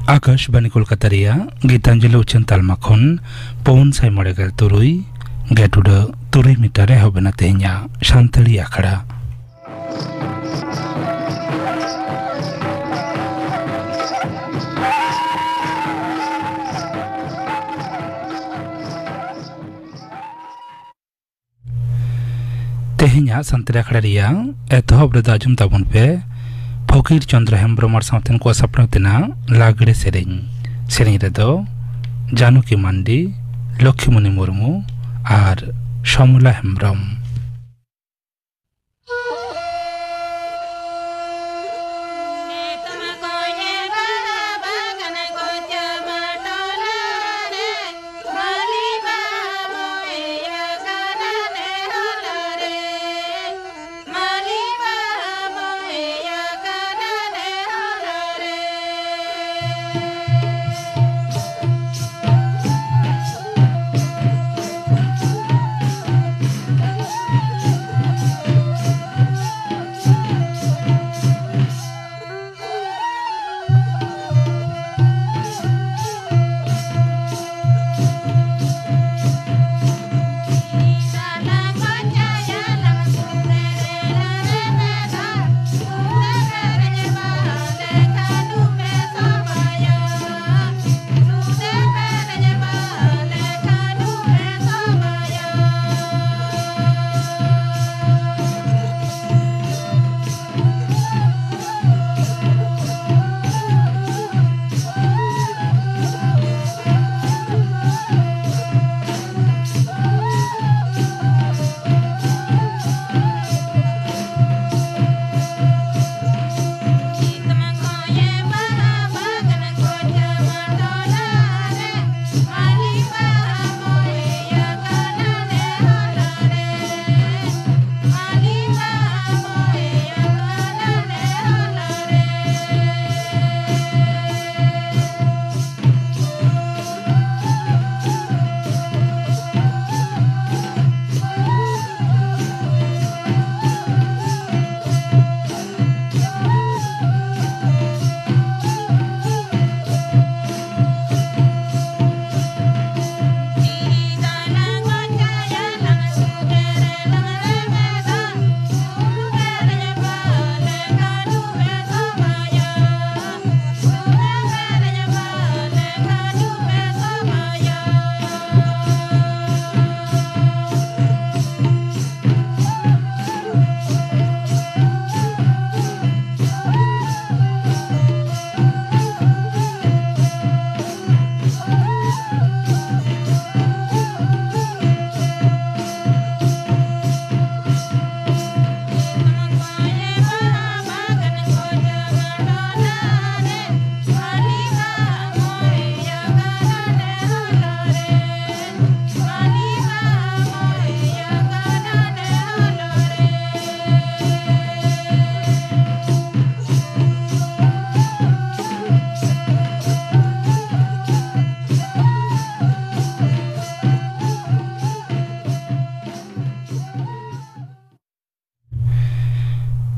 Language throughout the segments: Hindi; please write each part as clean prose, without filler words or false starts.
आकाशवाणी कोलकाता गीतांजलि उच्चन तालमा खन पवन साई मड़ेगल तुरुई गेटुड तुरुई मीटर हबना तेहኛ शांतली आखड़ा तेहኛ शांतली आखड़ा रिया एतहब रदाजुम ताबन पे फकीर चंद्र हेम्ब्रमार सावतेन को सपनातेना लागड़े सेरेñ रेदो जानकी मांडी लक्ष्मीमणि मुर्मू और समला हेम्ब्रम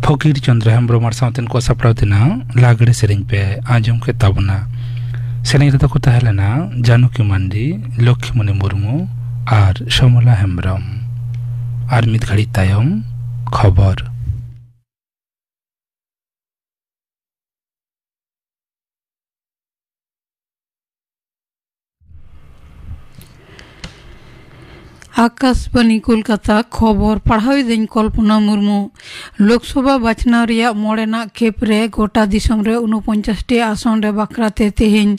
फकीर चंद्र हेम्ब्रमार सावतेन को सपड़ावतेना लागड़े सेरेñ पे आजम के ताबना सेरेñ रेदो को तहलेना जानकी मांडी लक्ष्मीमणि मुर्मू और समला हेम्ब्रम और मिद घड़ी तायम खबर आकाशवाणी कोलकाता खबर पढ़ाई दिन कल्पना मुर्मू लोकसभा बाछनाव रिया मोड़ेना खेप रे गोटा दिसम रे 49 आसन रे बाकराते तेहेñ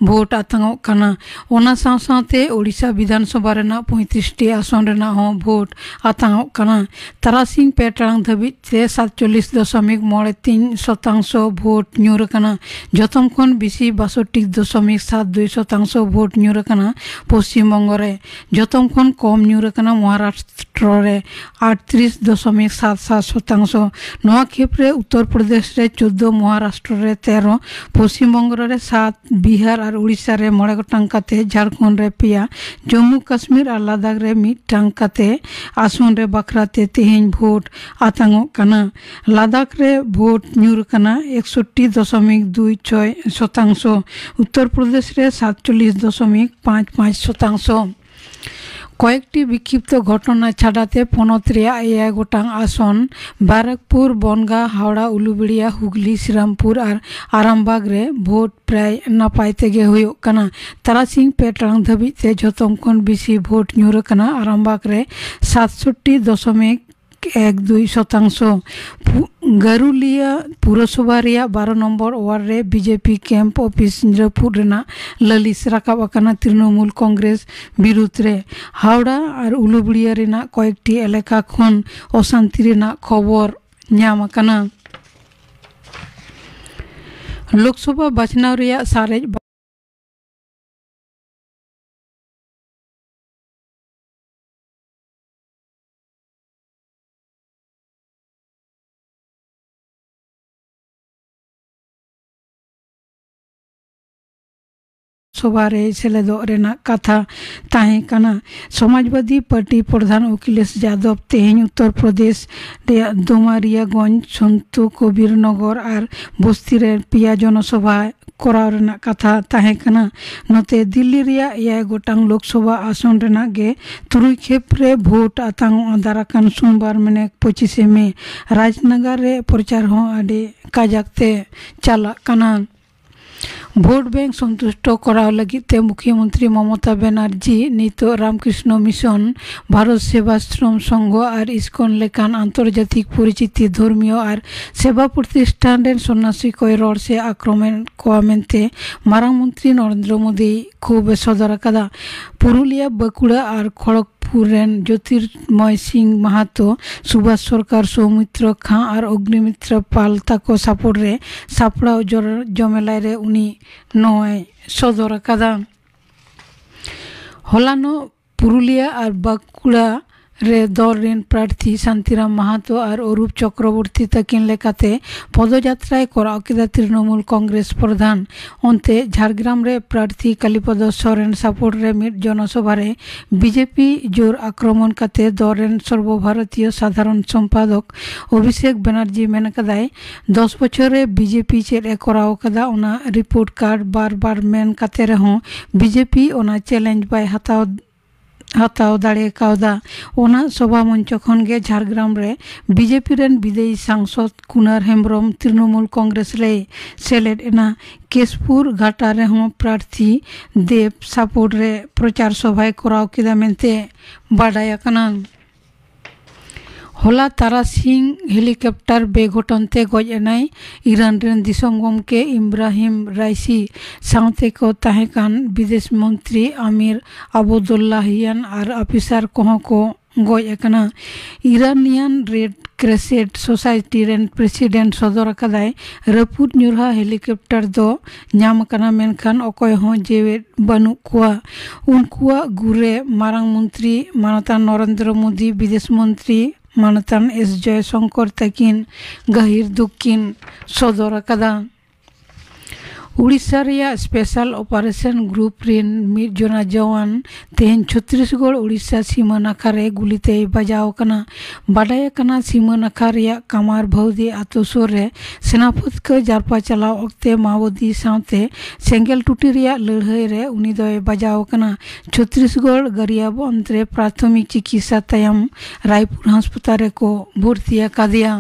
भोट आतंगोग काना ओना साथ-साथे ओडिशा विधानसभा रेना 35 आसन रेना हो भोट आतंगोग काना तारासिंह पे टांग धाबी ते 47.3% भोट ᱧᱩᱨ काना जतम खन बेसी 62.72% भोट ᱧᱩᱨ काना पश्चिम बंग रे जतम खन कम ᱧᱩᱨ ᱟᱠᱟᱱᱟ ᱢᱚᱦᱟᱨᱟᱥᱴᱨᱚ ᱨᱮ 38.77 শতাংশ। নয়া ক্ষেত্রে উত্তর প্রদেশ রে 14, মহারাষ্ট্র রে 13, পশ্চিমবঙ্গ রে 7, বিহার আর উড়িষ্যা রে 9 গটাং কাতে, ঝাড়খণ্ড রে 5, জম্মু কাশ্মীর আর লাদাখ রে 1 কাতে আসন রে বাখরাতে তেহেñ ভোট আতাঙ্গᱚᱜ কানা। লাদাখ রে ভোট ᱧᱩᱨ কানা 61.26 শতাংশ, উত্তর প্রদেশ রে 47.55 শতাংশ। কয়েকটি বিক্ষিপ্ত ঘটনা ছাড়াতে পনত রেয়াগ 9 গোটাং আসন ব্যারাকপুর, বনগাঁ, হাওড়া, উলুবেড়িয়া, হুগলি, শ্রীরামপুর আর আরামবাগ রে ভোট প্রায় নাপাই তেগে ᱦᱩᱭᱩᱜ ᱠᱟᱱᱟ। তারাসিং 2 টাᱲাং ধাবিᱡ তে ᱡᱷᱚᱛᱚᱢ ᱠᱷᱚᱱ বেশি ভোট ᱧᱩᱨ ᱟᱠᱟᱱᱟ আরামবাগ রে 67.12 শতাংশ। গারুলিয়া পুরসভা রেয়াগ 12 নম্বর ওয়ার্ড রে BJP camp office রাপুদ রেনা লালিশ Rakab আকানা Trinamool Congress বিরুদ্ধ রে। হাওড়া আর উলুবেড়িয়া রেনা কয়েকটি এলাকা খন অশান্তি রেনা খবর ᱧᱟᱢ আকানা। লোকসভা বাছনাও রেয়াগ সারেজ সভারে সেলেদᱚᱜ রেনাᱜ কাথা তাহেঁ কানা। সমাজবাদী পার্টি প্রধান অখিলেশ যাদব তেহেñ উত্তর প্রদেশ রেয়াগ দোমারিয়াগঞ্জ, সন্তু কবির নগর আর বস্তি রে 5 জনসভা করার রেনাᱜ কাথা তাহেঁ কানা। নতে দিল্লি রেয়াগ 9 গোটাং লোকসভা আসন রেনাᱜ গে 3 ক্ষেপ রে ভোট আতাঙ্গᱚᱜ দারাকান সোমবার মানে 25 মে। রাজনগর রে প্রচার হᱚᱸ আডি কাজাক তে চালাᱜ কানা। ভোট ব্যাংক সন্তুষ্ট করার লাগিতে মুখ্যমন্ত্রী মমতা ব্যানার্জি নিত রামকৃষ্ণ মিশন, ভারত সেবাশ্রম সংঘ আর ইসকন লেকান আন্তর্জাতিক পরিচিতি ধর্মীয় আর সেবা প্রতিষ্ঠান রেন সন্ন্যাসী কয় রড় সে আক্রমণ কোয়া মেনতে মারাংমন্ত্রী নরেন্দ্র মোদী খুব সদর আকাদা। পুরুলিয়া, বাঁকুড়া আর খড়গপুর রেন জ্যোতির্ময় সিং মাহাতো, সুভাষ সরকার, সৌমিত্র খাঁ আর অগ্নিমিত্র পাল তাকো সাপোর্ট রে সাপড়াও জমেলায় রে উনি নয় সদর আকাদা। হলানো পুরুলিয়া আর বাঁকুড়া রে দল রেন প্রার্থী শান্তিরাম মাহাতো আর অরূপ চক্রবর্তী তাকিন লেকাতে পদযাত্রায় করাও কেদা তৃণমূল কংগ্রেস প্রধান। অন্তে ঝাড়গ্রাম রে প্রার্থী কালীপদ সরেন সাপোর্ট রে মিট জনসভারে বিজেপি জোর আক্রমণ কাতে দল রেন সর্বভারতীয় সাধারণ সম্পাদক অভিষেক ব্যানার্জি মেন কাদায় 10 বছরে বিজেপি চেদ এ করাও কাদা ওনা রিপোর্ট কার্ড বারবার মেন কাতে রেহᱚᱸ বিজেপি ওনা চ্যালেঞ্জ বাই হাতাও দাড়ে কাউদা। ওনা সভা মঞ্চ খন গে ঝাড়গ্রাম রে বিজেপি রেন বিদায়ী সাংসদ কুনার হেমব্রম তৃণমূল কংগ্রেস রে সেলেদ এনা। কেশপুর ঘাটা রেহᱚᱸ প্রার্থী দেব সাপোর্ট রে প্রচার সভায় করাও কেদা মেনতে বাডায় আকানা। হলা তারাসিং হেলিকপ্টার বেঘটনতে গজ এনাই ইরান রেন দিসᱚᱢ গমকে ইব্রাহিম রাইসি সাথে কো তাহেঁ কান বিদেশ মন্ত্রী আমির আবদুল্লাহিয়ান আর অফিসার কহঁ কো গজ আকানা। ইরানিয়ান রেড ক্রেসেন্ট সোসাইটি রেন প্রেসিডেন্ট সদর আকাদায় রাপুদ ᱧᱩᱨᱦᱟ হেলিকপ্টার দো ᱧᱟᱢ আকানা মেনখান অকয় হᱚᱸ জেওয়েদ বানুᱜ কোয়া। উনকুয়াক গুরে মারাং মন্ত্রী মানতান নরেন্দ্র মোদী, বিদেশ মন্ত্রী মানতান এস জয়শঙ্কর তাকিন গাহির দুঃখিন সদর আকাদা। উড়িষ্যা রেয়াগ স্পেশাল অপারেশন গ্রুপ রেন মিট জনা জওয়ান তেহেñ ছত্তিশগড় উড়িষ্যা সীমা নাখা রে গুলিতে বাজাও কানা। বাডায় কানা সীমা নাখা রেয়াগ কামার ভৌদি আতো সুর রে সেনাপতি কে জারপা চালাও অক্তে মাওবাদী সাথে সেঙ্গেল টুটি রেয়াগ লড়াই রে উনি দয় বাজাও কানা। ছত্তিশগড় গরিয়াবন্দ রে প্রাথমিক চিকিৎসা তায়ম রায়পুর হাসপাতাল রে কো ভর্তি আকাদিয়া।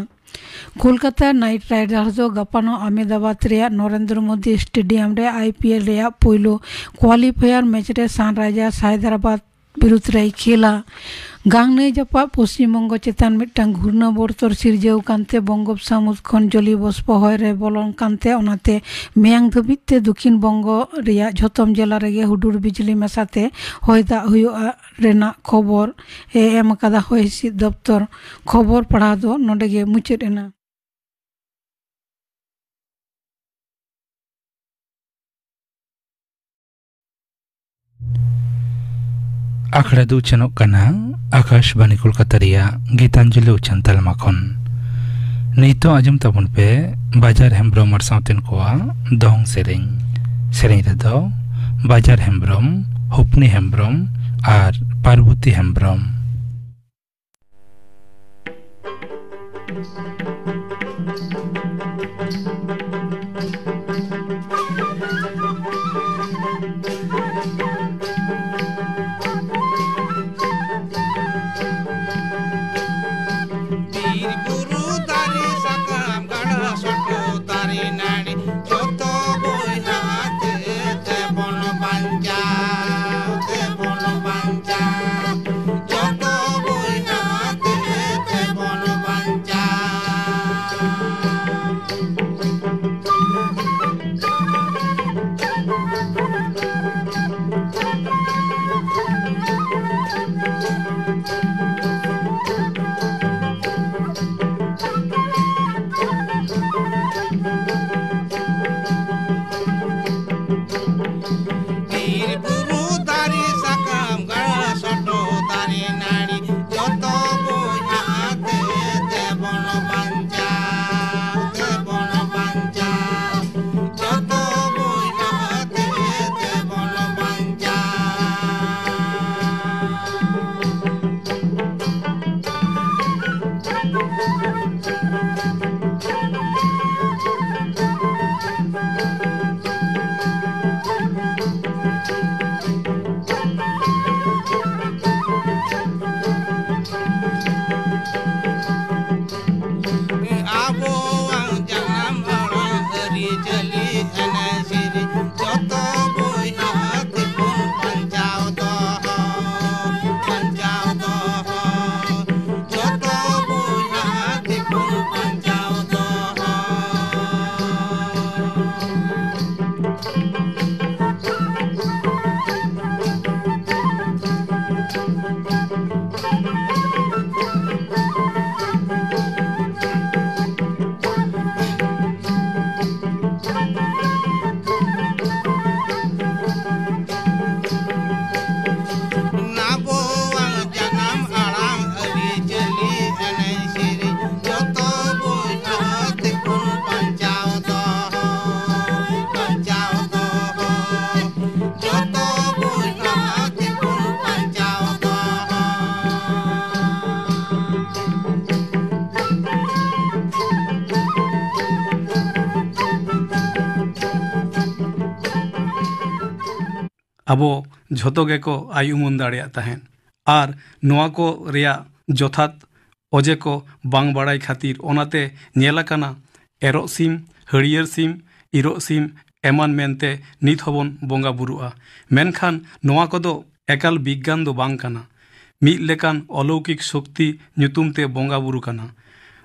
কলকাতা নাইট রাইডার্স দো গাপানো আহমেদাবাদ রেয়াগ নরেন্দ্র মোদী স্টেডিয়াম রে আইপিএল রেয়াগ পয়লো কোয়ালিফায়ার ম্যাচ রে সানরাইজার্স হায়দ্রাবাদ বিরুদ্ধ রে খেলা। গাংনে জাপা পশ্চিমবঙ্গ চেতান মিটটাং ঘূর্ণাবর্তর সিরজাও কানতে বঙ্গোপসাগর খন জলি বস্প হয় রে বলন কানতে ওনাতে মেয়াং ধাবিতে দক্ষিণ বঙ্গ রেয়াগ ঝᱚᱛᱚᱢ জেলা রেগে হুডুর বিজলি মেশাতে হয় দাগ হুᱭᱩᱜᱼᱟ রেনা খবর এম আকাদা হয় হিসিদ দপ্তর। খবর পড়া দো নডে গে মুচাᱹᱫ এনা। आखड़ा दो चनों कना आकाशवाणी कोलकाता रिया गीतांजलि उच्चान तलमा खन नीतो आजम तबन पे बाजार हेम्ब्रम और साउतेन कोआ दोंग सेरेंग रेदो बाजार हेम्ब्रम हुपनी हेम्ब्रम और पार्वती हेम्ब्रम अबो झोतो गेको आयुमन दाड़िया तहेन आर नोआ को रिया जथात ओजे को बांग बाड़ाई खातिर ओनाते नेलाकाना एरो सिम हरियर सिम इरो सिम एमान मेनते नित हबन बोंगा बुरुआ मेनखान नोआ कोदो एकाल विज्ञान दो बांग काना मिद लेकान अलौकिक शक्ति ᱧᱩᱛᱩᱢते बोंगा बुरु काना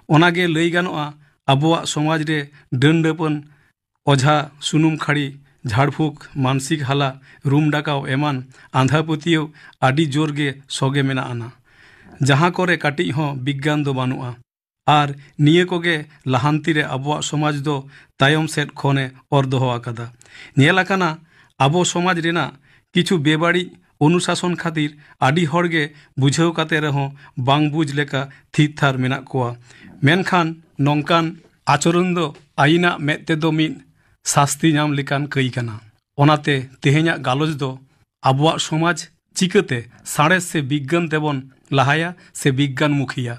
ओनागे लई गानोआ आबोआ समाज रे डंडपन ओझा सुनुम खाड़ी झाड़फूक मानसिक हाला रूम डाकाव एमान आंधापतियो आडी जोरगे सोगे मेना आना जहाँ करे काटी हो विज्ञान दो बानुआ आर निये कोगे लहांती रे आबोआ समाज दो तायम सेट खोने और दोहो आकादा नेलाकाना आबो समाज रेना किछु बेबाड़ी अनुशासन खातिर आडी हड़गे बुझाव काते रहो बांग बुझ लेका थीर थार मेना कोआ मेनखान नौकान आचरण दो आईना मेते दो मिद शास्ति नाम लेकान कई काना ओनाते तेहेña गालोज दो आबोआ समाज चिकते साड़ेस से विज्ञान तेबन लहाया से विज्ञान मुखिया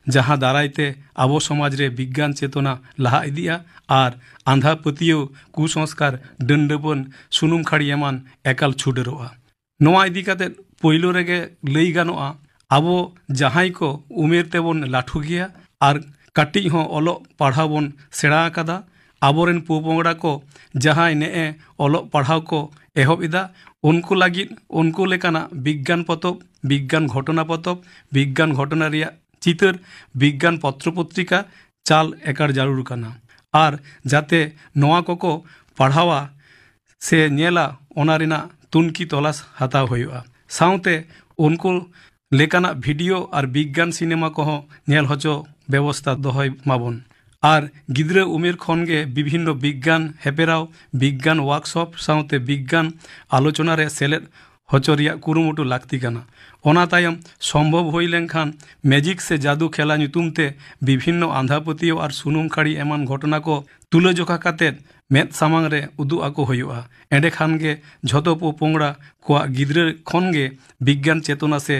जहाँ दारायते आबो समाज रे विज्ञान चेतना लहा इदिया आर आंधा पतियो कुसंस्कार डंडपन सुनुम खाड़ी एमान एकाल छुडेरोआ नोआ इदी काते पोइलो रेगे लई गानोआ आबो जहाई को उमेर तेबन लाठु गिया आर काटी हो ओलो पढ़ाव बन सेड़ा आकादा आबोरेन पोपोंगड़ा को जहां ने ओलो पढ़ाव को एहब इदा उनको लागिद उनको लेकाना विज्ञान पतब विज्ञान घटना पतब विज्ञान घटना रिया चितर विज्ञान पत्र पत्रिका चाल एकार जारूर काना आर जाते नोआ को पढ़ावा से नेला ओना रिना तुनकी तलाश हताव होयुआ साउते उनको लेकाना भिडियो और विज्ञान सिनेमा को नेल हचो व्यवस्था दोहय माबन और गिद्रा उमेर खनगे विभिन्न विज्ञान हेपेराव विज्ञान वर्कशॉप साउते विज्ञान आलोचना रे सेलेद ᱦᱚᱪᱚ ᱨᱮᱭᱟᱜ ᱠᱩᱨᱩᱢᱩᱴᱩ ᱞᱟᱹᱠᱛᱤ ᱠᱟᱱᱟ। ᱚᱱᱟ ᱛᱟᱭᱚᱢ ᱥᱚᱢᱵᱷᱚᱵ ᱦᱩᱭ ᱞᱮᱱᱠᱷᱟन ᱢᱮᱡᱤᱠ ᱥᱮ ᱡᱟᱫᱩ ᱠᱷᱮᱞᱟ ᱧᱩᱛᱩᱢ te ᱵᱤᱵᱷᱤᱱᱱᱚ ᱟᱸᱫᱷᱟᱯᱟᱹᱛᱭᱟᱹᱣ ᱟᱨ ᱥᱩᱱᱩᱢ ᱠᱷᱟᱹᱲᱤ ᱮᱢᱟᱱ ᱜᱷᱚᱴᱚᱱᱟ ᱠᱚ ᱛᱩᱞᱟᱹᱡᱚᱠᱷᱟ ᱠᱟᱛᱮᱫ ᱢᱮᱫ ᱥᱟᱢᱟᱝ ᱨᱮ ᱩᱫᱩᱜ ᱟᱠᱚ ᱦᱩᱭᱩᱜᱼᱟ। ᱮᱸᱰᱮ ᱠᱷᱟᱱ ᱜᱮ ᱡᱷᱚᱛᱚ ᱯᱚᱯᱚᱝᱲᱟ ᱠᱚᱣᱟᱜ ᱜᱤᱫᱽᱨᱟᱹ ᱠᱷᱚᱱ ᱜᱮ ᱵᱤᱜᱽᱜᱟᱱ ᱪᱮᱛᱚᱱᱟ ᱥᱮ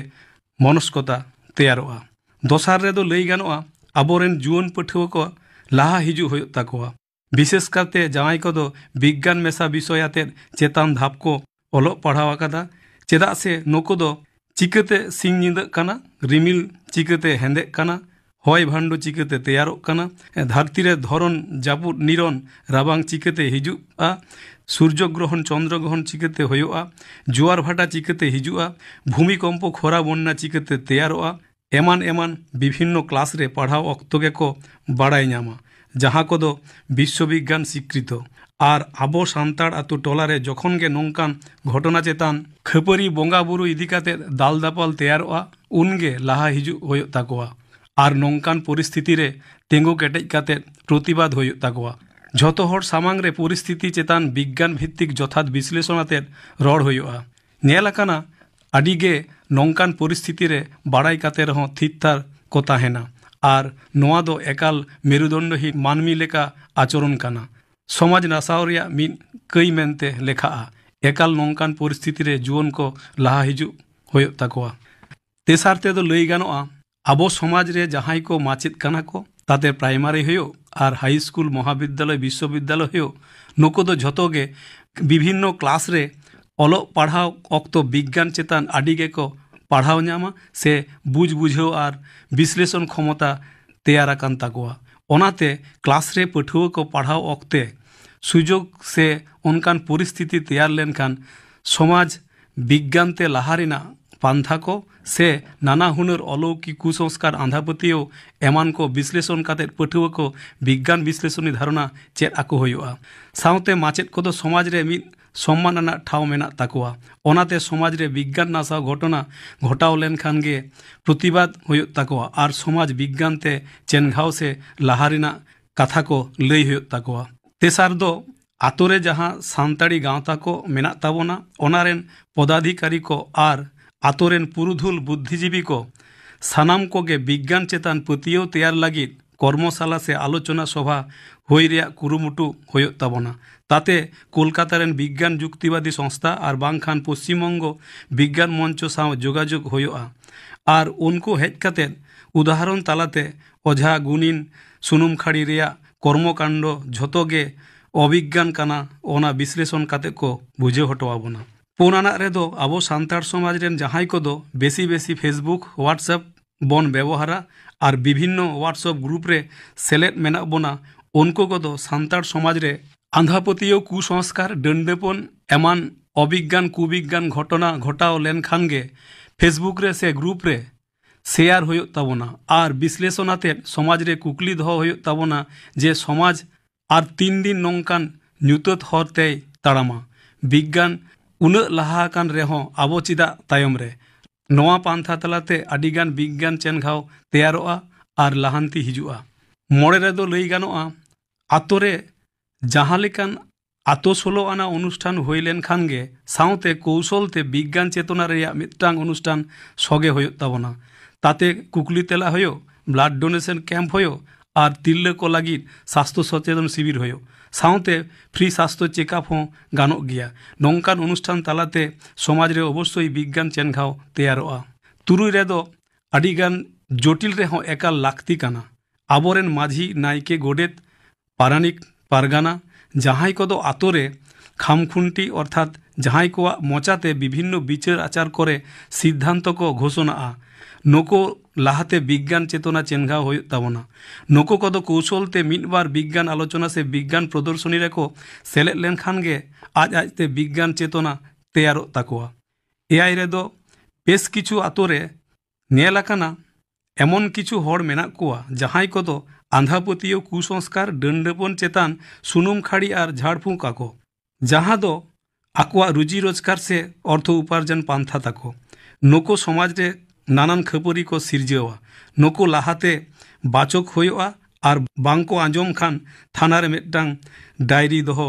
ᱢᱚᱱস্কতা ᱛᱮᱭᱟᱨᱚᱜᱼᱟ। ᱫᱚᱥᱟᱨ ᱨᱮᱫᱚ ᱞᱟᱹᱭ ᱜᱟᱱᱚᱜᱼᱟ ᱟᱵᱚᱨᱮᱱ ᱡᱩᱣᱟᱹᱱ ᱯᱟᱹᱴᱷᱩᱣᱟᱹ ᱠᱚ ᱞᱟᱦᱟ ᱦᱤᱡᱩᱜ ᱦᱩᱭᱩᱜ ᱛᱟᱠᱚᱣᱟ। বিশেষ কাতে জামাই কদো বিজ্ঞান মেশা বিষয় আতের চেতান ধাপ কো অলক পড়াও আকাদা চেদা সে নুকু দো চিকাতে সিং নিন্দক কানা রিমিল চিকাতে হেন্দেক কানা হয় ভান্ডু চিকাতে তেয়ারক কানা ধরতিরে ধরন জাপুদ নিরন রাবাং চিকাতে হিজুগা সূর্যগ্রহণ চন্দ্রগ্রহণ চিকাতে হইউগা জোয়ার ভাটা চিকাতে হিজুগা ভূমিকম্প খরা বন্যা চিকাতে তেয়ারোগা এমান এমান বিভিন্ন ক্লাস রে পড়াও অক্তকে কো বাড়াই নামা যাহা কদো বিশ্ববিজ্ঞান স্বীকৃত আর আবো সান্তাড় আতু টলারে যখন গে নংকান ঘটনা চেতান খেপরি বঙ্গা বুরু ইদি কাতে দাল দাপাল তেয়ারোগা উনগে লাহা হিজু হইউগ তাকোয়া আর নংকান পরিস্থিতি রে তেঙ্গু কেটেজ কাতে প্রতিবাদ হইউগ তাকোয়া যত হর সামাং রে পরিস্থিতি চেতান বিজ্ঞান ভিত্তিক যথাৎ বিশ্লেষণ আতে রড় হইউগা নেল আকানা আডিগে নংকান পরিস্থিতি রে বাড়াই কাতে রহ থিরথার কো তাহেনা আর নোয়া দো একাল মেরুদণ্ডহীন মানমি লেকা আচরণ কানা সমাজ নাসাও রিয়া মিন কই মেনতে লেখাআ একাল নংকান পরিস্থিতি রে জুয়ন কো লাহা হিজু হইউগ তাকোয়া তেসার তে দো লই গানোआ আবো সমাজ রে যাহাই কো মাচেদ কানা কো তাতে প্রাইমারি হইও আর হাই স্কুল মহাবিদ্যালয় বিশ্ববিদ্যালয় হইও নুকু দো ঝতগে বিভিন্ন ক্লাস রে অলক পড়াও অক্ত বিজ্ঞান চেতান আডিগে কো पढ़ाव नामा से बुझ बुझाव और विश्लेषण क्षमता तैयार आकान ताकोआ ओनाते क्लास रे पठुआ को पढ़ाव अक्ते सुजोग से उनकान परिस्थिति तैयार लेनखान समाज विज्ञान ते लाहारिना पांथा को से नाना हुनर अलौकिक कुसंस्कार आंधापतियो एमान को विश्लेषण काते पठुआ को विज्ञान विश्लेषणी धारणा चेद आको हुयुआ साउते माचेद को समाज रे मिद सम्मान आना ठाव मेना ताकोआ ओनाते समाज रे विज्ञान नासा घटना घटाव लेनखान गे प्रतिबाद हुयुग ताकोआ और समाज विज्ञान ते चेनघाव से लाहारिना कथा को लई हुयुग ताकोआ तेसार दो आतोरे जहाँ सान्ताड़ी गाँवता को मेना ताबोना ओनारेन पदाधिकारी को और आतोरेन पुरुधुल बुद्धिजीवी को सानाम को गे विज्ञान चेतान पतियो तैयार लगी कर्मशाला से आलोचना सभा हुई रिया कुरुमुटु हुयुग ताबोना ताते कलकातारेन विज्ञान जुक्तिवादी संस्था और बांखान पश्चिमबंग विज्ञान मंच साव जोगाजोग हुयुगा और उनको हेज काते उदाहरण तालाते ओझा गुनिन सुनुम खाड़ी रिया कर्मकांड झोतोगे अभिज्ञान काना ओना विश्लेषण काते को बुझे हटवाबोना पुनाना रेदो आबो सान्ताड़ समाज रेन जहाई को दो बेसी बेसी फेसबुक व्हाट्सएप बन व्यवहारा और विभिन्न व्हाट्सएप ग्रुप रे सेलेद मेना बोना उनको को दो सान्ताड़ समाज रे आंधापतियो कुसंस्कार डंडेपन एमान अभिज्ञान कुविज्ञान घटना घटाव लेनखान गे फेसबुक रे से ग्रुप रे शेयर हुयुग ताबोना और विश्लेषणाते समाज रे कुकली दो हुयुग ताबोना जे समाज और 3 दिन नंकान ᱧᱩᱛᱟᱹᱛ ᱦᱚᱨᱛᱮ ᱛᱟᱲᱟᱢᱟ विज्ञान उन्नत लहा कान रेहो आबो चिदा तायम रे नोआ पांथा तलाते अडिगान विज्ञान चेनघाव तैयारोआ और लहांती हिजुआ मोड़े रे दो लई गानोआ आतोरे जहाँ लेकान आतो सोलो आना अनुष्ठान हुई लेनखान गे साउते कौशलते विज्ञान चेतना रेया मिदटांग अनुष्ठान सगे हुयुग ताबोना ताते कुकली तेला हुयो ब्लाड डोनेशन कैम्प हुयो और तिल्ले को लगी स्वास्थ्य सचेतन शिविर हुयो साउते फ्री स्वास्थ्य चेकअप हो गानोग गिया नोंकान अनुष्ठान तालाते समाज रे अवश्य विज्ञान चेनघाव तैयारोआ तुरुई रे दो अडिगान जटिल रे हो एकाल लाक्ति काना आबोरेन माझी नायके गोडेत पारानिक पारगाना जहाई को दो आतोरे खामखुंटी अर्थात जहाई को मोचाते विभिन्न विचार आचार करे सिद्धांत को घोषणा नुको लाहाते विज्ञान चेतना चेनघाव हुयुग ताबोना नुको को दो कौशलते मिदबार विज्ञान आलोचना से विज्ञान प्रदर्शनी रेको सेलेद लेनखान गे आज आजते विज्ञान चेतना तैयारोग ताकोआ एआई रे दो बेस किछु आतोरे नेल आकाना एमन किछु हर मेना कोआ जहाई को दो आंधापतियो कुसंस्कार डंडेपन चेतान सुनुम खाड़ी और झाड़फूक आको जहाँ दो आकुआ रुजी रोजगार से अर्थ उपार्जन पांथा ताको नुको समाज रे नानान खपरी को सिरजेवा नुको लाहाते बाचक हुयुआ और बांको आंजम खान थाना रे मिदटांग डायरी दोहो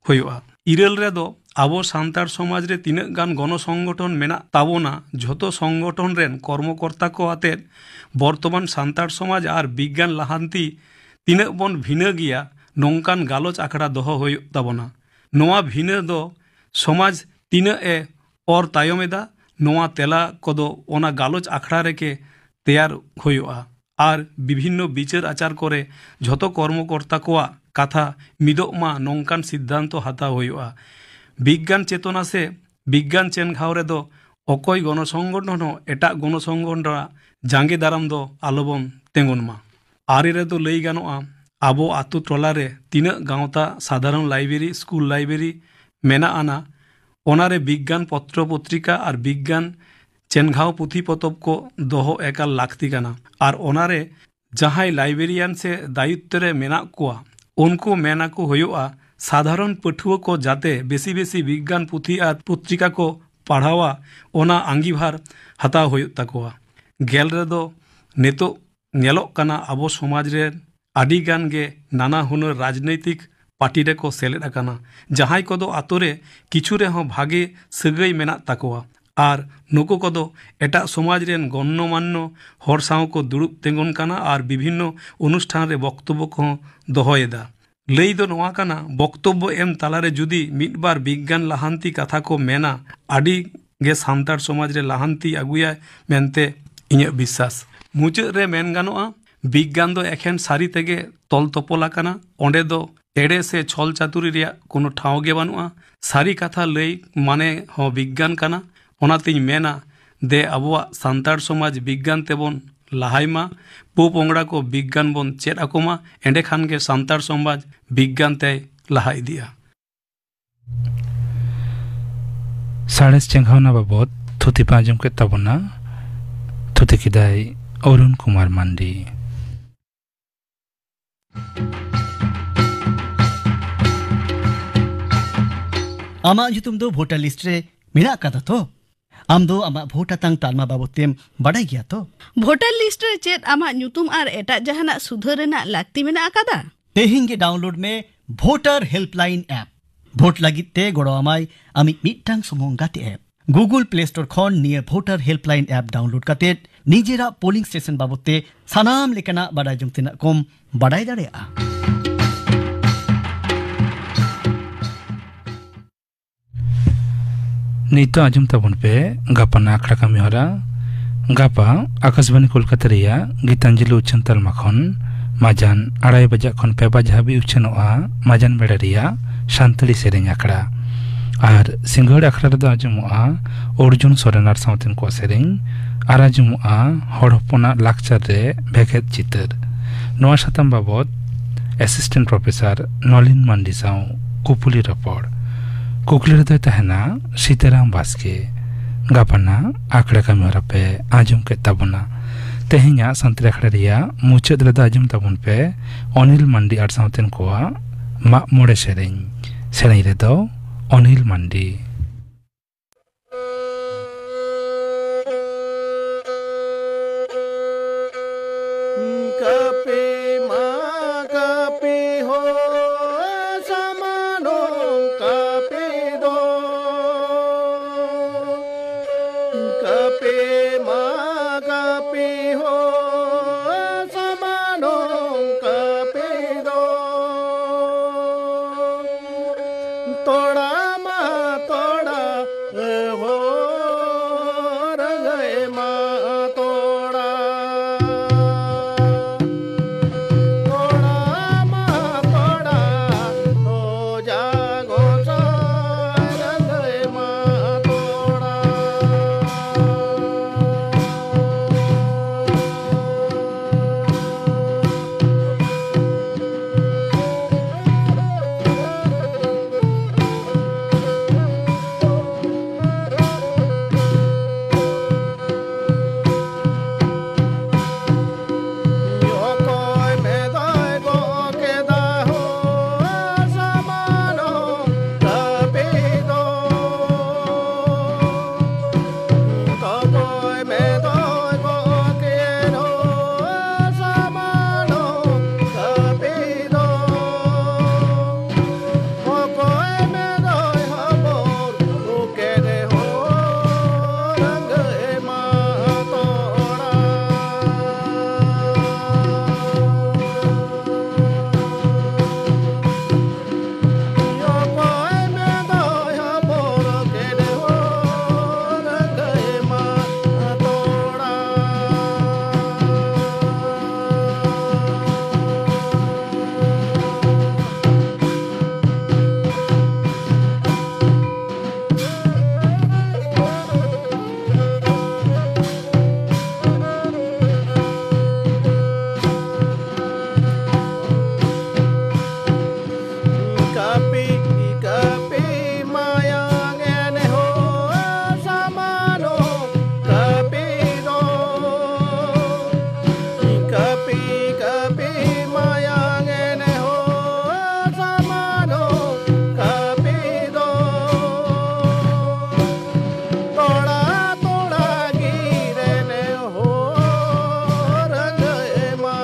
हुयुआ इरेल रे दो ᱟᱵᱚ ᱥᱟᱱᱛᱟᱲ ᱥᱚᱢᱟᱡᱽ ᱨᱮ ᱛᱤᱱᱟᱹᱜ ᱜᱟᱱ ᱜᱚᱱᱚ ᱥᱚᱝᱜᱚᱴᱷᱚᱱ ᱢᱮᱱᱟᱜ ᱛᱟᱵᱚᱱᱟ ᱡᱷᱚᱛᱚ ᱥᱚᱝᱜᱚᱴᱷᱚᱱ ᱨᱮᱱ ᱠᱚᱨᱢᱚᱠᱚᱨᱛᱟ ᱠᱚ ᱟᱛᱮᱫ ᱵᱚᱨᱛᱚᱢᱟᱱ ᱥᱟᱱᱛᱟᱲ ᱥᱚᱢᱟᱡᱽ ᱟᱨ ᱵᱤᱜᱽᱜᱟᱱ ᱞᱟᱦᱟᱱᱛᱤ ᱛᱤᱱᱟᱹᱜ ᱵᱚᱱ ᱵᱷᱤᱱᱟᱹ ᱜᱮᱭᱟ ᱱᱚᱝᱠᱟᱱ ᱜᱟᱞᱚᱪ ᱟᱠᱷᱲᱟ ᱫᱚᱦᱚ ᱦᱩᱭᱩᱜ ᱛᱟᱵᱚᱱᱟ। ᱱᱚᱣᱟ ᱵᱷᱤᱱᱟᱹ ᱫᱚ ᱥᱚᱢᱟᱡᱽ ᱛᱤᱱᱟᱹᱜ ᱮ ᱚᱨ ᱛᱟᱭᱚᱢᱮᱫᱟ ᱱᱚᱣᱟ ᱛᱮᱞᱟ ᱠᱚᱫᱚ ᱚᱱᱟ ᱜᱟᱞᱚᱪ ᱟᱠᱷᱲᱟ ᱨᱮᱜᱮ ᱛᱮᱭᱟᱨ ᱦᱩᱭᱩᱜᱼᱟ। ᱟᱨ ᱵᱤᱵᱷᱤᱱᱱᱚ ᱵᱤᱪᱟᱹᱨ ᱟᱪᱟᱨ ᱠᱚᱨᱮ ᱡᱷᱚᱛᱚ ᱠᱚᱨᱢᱚᱠᱚর্তা ᱠᱚᱣᱟᱜ ᱠᱟᱛᱷᱟ ᱢᱤᱫᱚᱜ ᱢᱟ ᱱᱚᱝᱠᱟᱱ ᱥᱤᱫᱽᱫᱷᱟᱱᱛᱚ ᱦᱟᱛᱟᱣ ᱦᱩᱭᱩᱜᱼᱟ। বিজ্ঞান চেতনা সে বিজ্ঞান চেন ঘাও রেদো অকয় গণসংগঠন হো এটাক গণসংগঠনরা জাঙ্গে দারাম দো আলোবন তেঙ্গুন মা। আরে রেদো লই গানোয়া আবো আতু টলারে তিনাᱹᱜ গাঁওতা সাধারণ লাইব্রেরি স্কুল লাইব্রেরি মেনা আনা ওনারে বিজ্ঞান পত্র পত্রিকা আর বিজ্ঞান চেনঘাও পুঁথি পতব কো দোহো একাল লাক্তি কানা। আর ওনারে যাহাই লাইব্রেরিয়ান সে দায়িত্বরে মেনাক কোয়া উনকু মেনাকু হইওয়া সাধারণ পঠুয়া को जाते बेसी बेसी विज्ञान पुथी और पत्रिका को पढ़ावा ओना आंगीभार हताव हुयुग ताकोआ। गेल रेदो नेतो नेलोग काना आबो समाज रे आडी गान गे नाना हुनर राजनैतिक पार्टी रे को सेलेद आकाना जहाई कोदो आतोरे किछु रे हों भागे सगई मेना ताकोआ और नुको कोदो एटा समाज रेन गण्यमान्य हर साव को दुड़ुब तेंगुन काना और विभिन्न अनुष्ठान रे बक्तव्य को दोहोयेदा। लई दो नोआ काना बक्तव्य एम तालारे जुदी मिदबार विज्ञान लाहांती कथा को मेना आडी गे सान्ताड़ समाज रे लाहांती आगुया मेनते इᱧᱟᱹᱜ विश्वास। मुचाद रे मेन गानोआ विज्ञान दो एखेन सारी तेगे तल तपला काना ओंडे दो एड़े से छल चातुरी रिया कोनो ठाव गे बानुआ। सारी कथा लई माने हो विज्ञान काना ओनातिኝ मेना दे आबुआ सान्ताड़ समाज विज्ञान तेबन लाहायमा पोपोंगड़ा को विज्ञान बन चेद आकोमा एंडे खान के सान्ताड़ समाज विज्ञान ते लाहा इदिया। साड़ेस चेंघावना बाबद थुति पांजम के तबना थुति किदाय अरुण कुमार मांडी। आमा जुतुम दो वोटर लिस्ट रे मेना कदा तो आम दो आमा भोट तांग तालमा बाबतेम बाडाय गया तो भोटर लिस्ट रे चेत आमा ᱧᱩᱛᱩᱢ ᱟᱨ ᱮᱴᱟᱜ ᱡᱟᱦᱟᱱᱟᱜ ᱥᱩᱫᱷᱟᱹᱨ ᱨᱮᱱᱟᱜ ᱞᱟᱹᱠᱛᱤ ᱢᱮᱱᱟᱜ ᱟᱠᱟᱫᱟ? तेहिंग के डाउनलोड में वोटर हेल्पलाइन ऐप भोट लगित ते गड़ो आमाय आमी मिटटांग सुमुंग गाते ऐप गूगल प्ले स्टोर खन निये वोटर हेल्पलाइन ऐप डाउनलोड काते निजेरा पोलिंग स्टेशन बाबते सानाम लेकना बाडाय जंगतेना कम बाडाय दाड़ेया। नीतो आजम तबन पे गापाना आखड़ा कामी हरा गापा आकाशवाणी कोलकाता रिया गीतांजलि उच्चन तालमा खन माजान 2:30 बजे खन 5 बजे हाबी उच्चनोआ माजान बेड़ा रिया शांतली सेरेñ आखड़ा और सिंगड़ आखड़ा रे दो आजमोआ अर्जुन सोरेनार सावतेन को सेरेñ और आजमोआ हड़ हपना लाक्चर रे भेगेद चितर नोआ साताम बाबद असिस्टेंट प्रोफेसर नलिन मांडी साव कुपुली रपड़ कुकली रे तहना सीताराम बास्के गापाना आखड़ा कामी हरा पे आजम के तबना तेहिङा संतरे आखड़ा रिया मुचाद रे आजम तबन पे अनिल मांडी आर सावतेन कोआ माग मोड़े सेरेñ रे दो अनिल मांडी। kapi kapi mayang ene ho samano kapi do kapi kapi mayang ene ho samano kapi do toda toda gire ne ho rang ma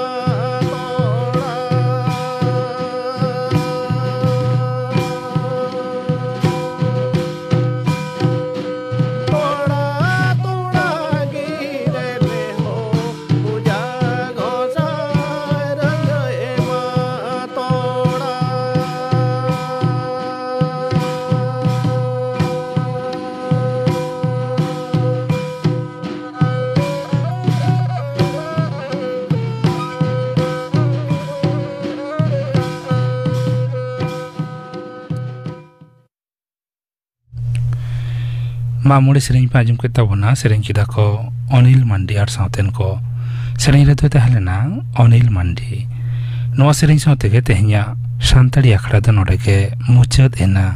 मामूली सेरेंज पे आजम के तबना सेरेंज किदा को अनिल मंडी आर साउथेन को सेरेंज रे तो तहलेना अनिल मंडी नवा सेरेंज साउथे के तेहnya सानताड़ी आखड़ा दो नोडे के मुचाद एना